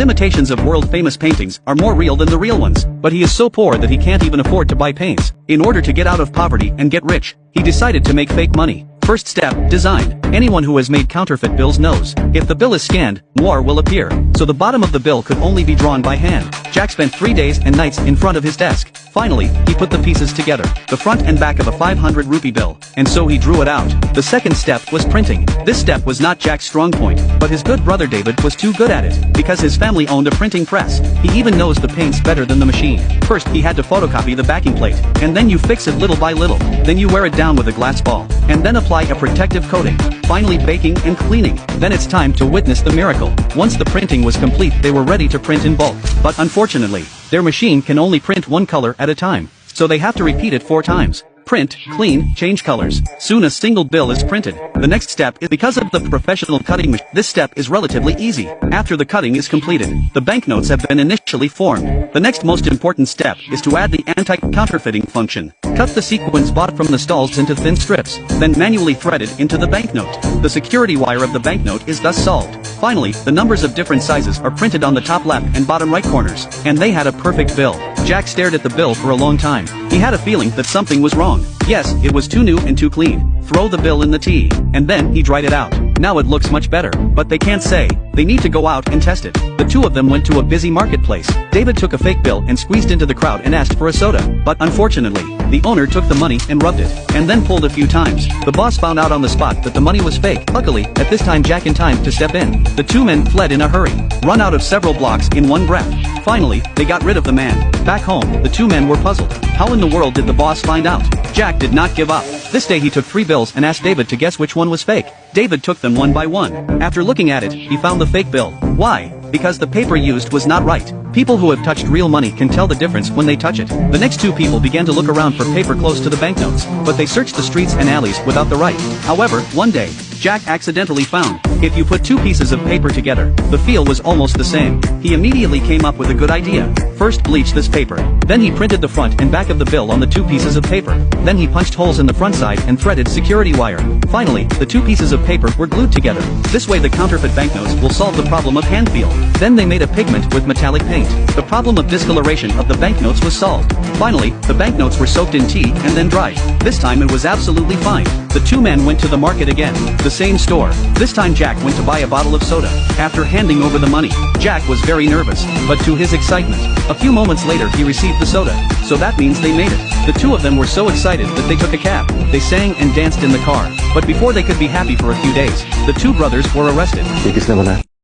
imitations of world-famous paintings are more real than the real ones, but he is so poor that he can't even afford to buy paints. In order to get out of poverty and get rich, he decided to make fake money. First step, design. Anyone who has made counterfeit bills knows, if the bill is scanned, more will appear, so the bottom of the bill could only be drawn by hand. Jack spent 3 days and nights in front of his desk. Finally, he put the pieces together, the front and back of a 500 rupee bill, and so he drew it out. The second step was printing. This step was not Jack's strong point, but his good brother David was too good at it, because his family owned a printing press. He even knows the paints better than the machine. First he had to photocopy the backing plate, and then you fix it little by little, then you wear it down with a glass ball, and then apply a protective coating, finally baking and cleaning. Then it's time to witness the miracle. Once the printing was complete, they were ready to print in bulk, but unfortunately, their machine can only print one color at a time, so they have to repeat it 4 times. Print, clean, change colors. Soon a single bill is printed. The next step is because of the professional cutting machine. This step is relatively easy. After the cutting is completed, the banknotes have been initially formed. The next most important step is to add the anti-counterfeiting function. Cut the sequins bought from the stalls into thin strips, then manually thread it into the banknote. The security wire of the banknote is thus solved. Finally, the numbers of different sizes are printed on the top left and bottom right corners, and they had a perfect bill. Jack stared at the bill for a long time. He had a feeling that something was wrong. Yes, it was too new and too clean. Throw the bill in the tea. And then he dried it out. Now it looks much better, but they can't say. They need to go out and test it. The two of them went to a busy marketplace. David took a fake bill and squeezed into the crowd and asked for a soda. But unfortunately, the owner took the money and rubbed it, and then pulled a few times. The boss found out on the spot that the money was fake. Luckily, at this time Jack in time to step in. The two men fled in a hurry, run out of several blocks in one breath. Finally, they got rid of the man. Back home, the two men were puzzled. How in the world did the boss find out? Jack did not give up. This day he took 3 bills and asked David to guess which one was fake. David took them one by one. After looking at it, he found the fake bill. Why? Because the paper used was not right. People who have touched real money can tell the difference when they touch it. The next 2 people began to look around for paper close to the banknotes, but they searched the streets and alleys without the right. However, one day, Jack accidentally found, if you put 2 pieces of paper together, the feel was almost the same. He immediately came up with a good idea. First bleach this paper. Then he printed the front and back of the bill on the 2 pieces of paper. Then he punched holes in the front side and threaded security wire. Finally, the 2 pieces of paper were glued together. This way the counterfeit banknotes will solve the problem of hand feel. Then they made a pigment with metallic paint. The problem of discoloration of the banknotes was solved. Finally, the banknotes were soaked in tea and then dried. This time it was absolutely fine. The 2 men went to the market again. The same store. This time Jack went to buy a bottle of soda. After handing over the money, Jack was very nervous, but to his excitement, a few moments later he received the soda. So that means they made it. The 2 of them were so excited that they took a cab. They sang and danced in the car. But before they could be happy for a few days, the 2 brothers were arrested. Ikis naman na.